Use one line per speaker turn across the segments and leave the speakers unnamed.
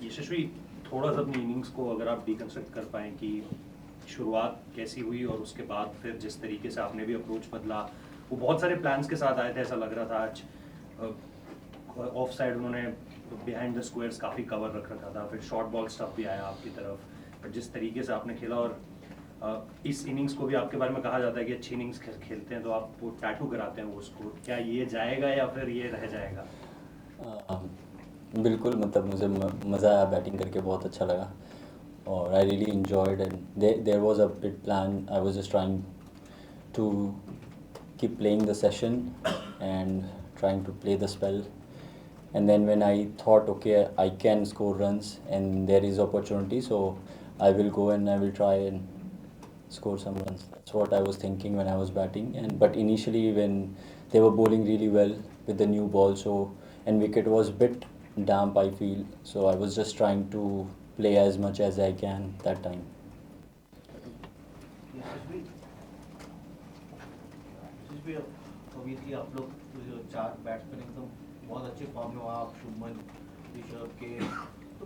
यशस्वी, थोड़ा सा अपनी इनिंग्स को अगर आप डिकंस्ट्रक्ट कर पाएँ कि शुरुआत कैसी हुई और उसके बाद फिर जिस तरीके से आपने भी अप्रोच बदला, वो बहुत सारे प्लान्स के साथ आए थे, ऐसा लग रहा था आज ऑफ साइड उन्होंने बिहाइंड द स्क्वायर्स काफ़ी कवर रख रखा था, फिर शॉर्ट बॉल स्टफ भी आया आपकी तरफ, पर जिस तरीके से आपने खेला और इस इनिंग्स को भी आपके बारे में कहा जाता है कि अच्छी इनिंग्स खेलते हैं तो आप वो टैटू कराते हैं वो स्कोर, क्या ये जाएगा या फिर ये रह जाएगा?
बिल्कुल, मतलब मुझे मज़ा आया, बैटिंग करके बहुत अच्छा लगा और I really enjoyed and there was a bit plan. I was just trying to keep playing the session and trying to play the spell, and then when I thought, okay, I can score runs and there is opportunity, so I will go and I will try and score some runs. That's what I was thinking when I was batting. And but initially when they were bowling really well with the new ball, so and wicket was bit damp, I feel, so I was just trying to play as much as I can that time.
Yashasvi Yashasvi obviously आप लोग जो चार batsman एकदम बहुत अच्छे form में हो, आप शुभमन, ऋषभ के, तो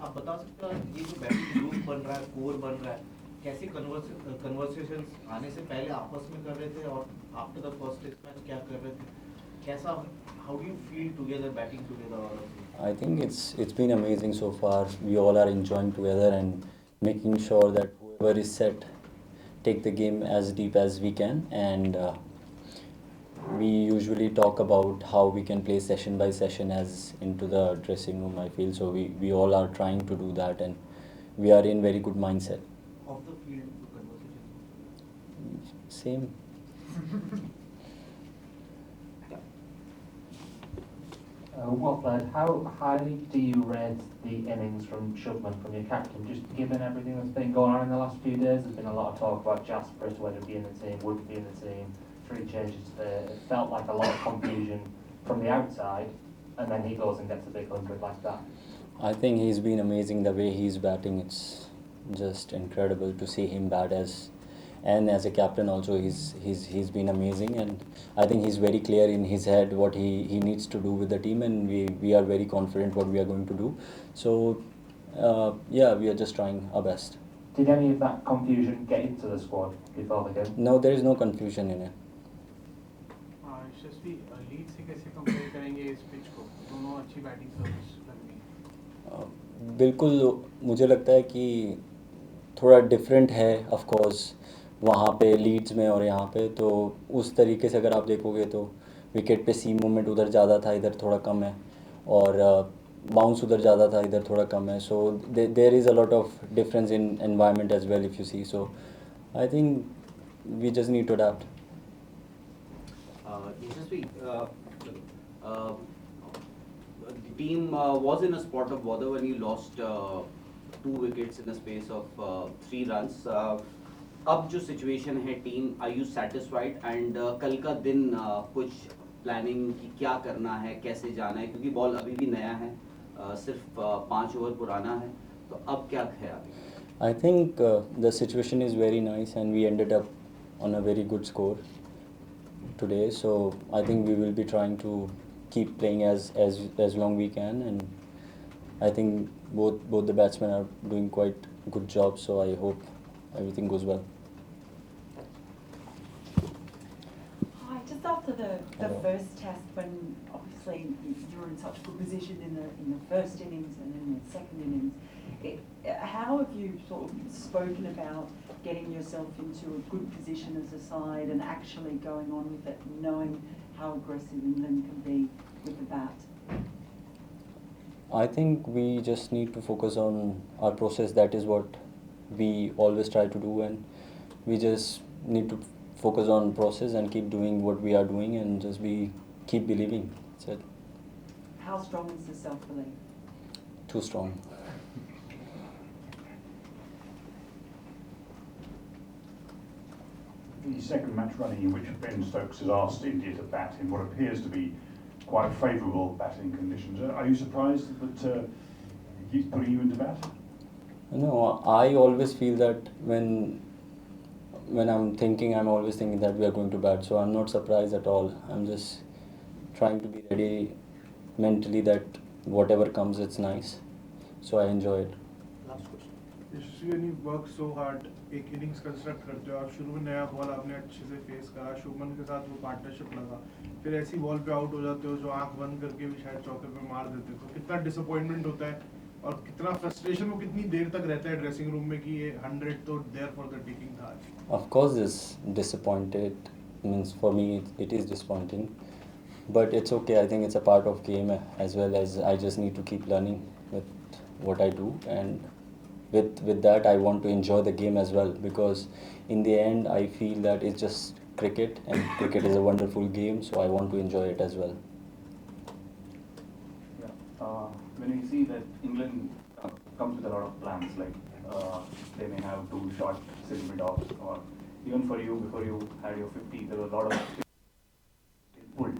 आप बता सकते हैं ये जो बैटिंग ग्रुप बन रहा है, कोर बन रहा है, कैसे कन्वर्सेशंस आने से पहले आपस में कर रहे थे और after the first test match क्या कर रहे थे, कैसा, how do you feel together batting together all of you?
I think it's been amazing so far. We all are enjoying together and making sure that whoever is set take the game as deep as we can. And we usually talk about how we can play session by session as into the dressing room, I feel. So we all are trying to do that, and we are in very good mindset.
Of the field conversation?
Same.
Watford, how highly do you rate the innings from Shubman, from your captain, just given everything that's been going on in the last few days? There's been a lot of talk about Jasper as whether be in the team, wouldn't be in the team, 3 changes there. It felt like a lot of confusion from the outside, and then he goes and gets a big 100 like that.
I think he's been amazing the way he's batting. It's just incredible to see him bat as a captain also. He's been amazing, and I think he's very clear in his head what he needs to do with the team, and we are very confident what we are going to do. So yeah, we are just trying our best.
Did any of that confusion get into the squad before the game?
No, there is no confusion in it.
Yashasvi, lead से कैसे compare करेंगे इस pitch को? दोनों अच्छी batting service लग रही है।
बिल्कुल, मुझे लगता है कि थोड़ा डिफरेंट है ऑफ कोर्स वहाँ पे लीड्स में और यहाँ पे, तो उस तरीके से अगर आप देखोगे तो विकेट पे सीम मूवमेंट उधर ज़्यादा था, इधर थोड़ा कम है, और बाउंस उधर ज़्यादा था, इधर थोड़ा कम है. So there is a lot of difference in environment as well if you see. So I think we just need to adapt.
Yashasvi, the team was in a spot of bother when you lost 2 wickets in a space of 3 runs. अब जो situation है team, are you satisfied? And कल का दिन कुछ planning की क्या करना है, कैसे जाना है, क्योंकि बॉल अभी भी नया है, सिर्फ 5 ओवर पुराना है, तो अब क्या है अभी?
I think the situation is very nice and we ended up on a very good score today. So I think we will be trying to keep playing as long we can, and I think both the batsmen are doing quite good job. So I hope everything goes well.
Hi, just after the first test, when obviously you were in such good position in the first innings and in the second innings, how have you sort of spoken about getting yourself into a good position as a side and actually going on with it, knowing how aggressive England can be with the bat?
I think we just need to focus on our process. That is what we always try to do, and we just need to focus on process and keep doing what we are doing and just keep believing. That's it.
How strong is the self-belief?
Too strong.
The second match running in which Ben Stokes has asked India to bat in what appears to be quite favourable batting conditions. Are you surprised that he's putting you into bat?
No, I always feel that when I'm thinking, I'm always thinking that we are going to bat. So I'm not surprised at all. I'm just trying to be ready mentally that whatever comes, it's nice. So I enjoy it.
Last question
Yashasvi when you work so hard, एक innings construct करते हो आप, शुरू में नया ball आपने अच्छे से फेस करा, शुभमन के साथ वो पार्टनरशिप लगा, फिर ऐसी बॉल पे आउट हो जाते हो जो आंख बंद करके भी शायद चौके पे मार देते हो, तो कितना डिसअपॉइंटमेंट होता है और कितना फ्रस्ट्रेशन वो कितनी देर तक रहता है ड्रेसिंग रूम में कि ये 100 तो देयर फॉर द टेकिंग था आज.
Of course, it's disappointed. Means for me, it is disappointing, but it's okay. I think it's a part of game as well as I just need to keep learning with what I do, and with that, I want to enjoy the game as well, because in the end, I feel that it's just cricket, and cricket is a wonderful game. So I want to enjoy it as well.
Yeah. When we see that England comes with a lot of plans, like they may have 2 short mid-offs, or even for you, before you had your 50, there were a lot of pulled.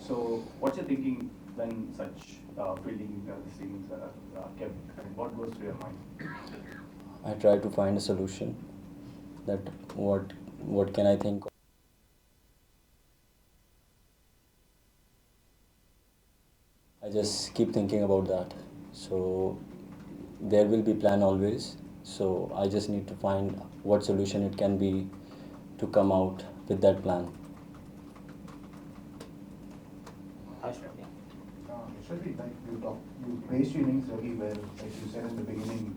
So what's your thinking when such fielding things are kept? I mean, what goes through your mind?
I try to find a solution. That what can I think of? I just keep thinking about that. So there will be plan always. So I just need to find what solution it can be to come out with that plan.
Especially like you placed your innings very well, like you said in the beginning.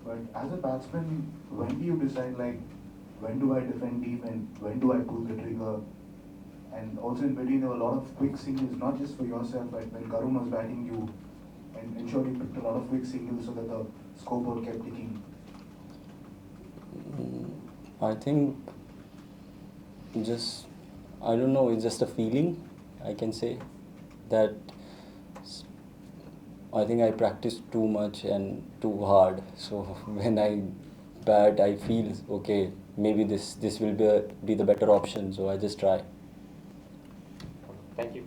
But as a batsman, when do you decide like when do I defend deep and when do I pull the trigger? And also in between there were a lot of quick singles, not just for yourself, but when Karun was batting you, and ensure you picked a lot of quick singles so that the scoreboard kept ticking.
I think just, I don't know, it's just a feeling, I can say, that I think I practice too much and too hard. So when I bat, I feel, okay, maybe this will be the better option, so I just try.
Thank you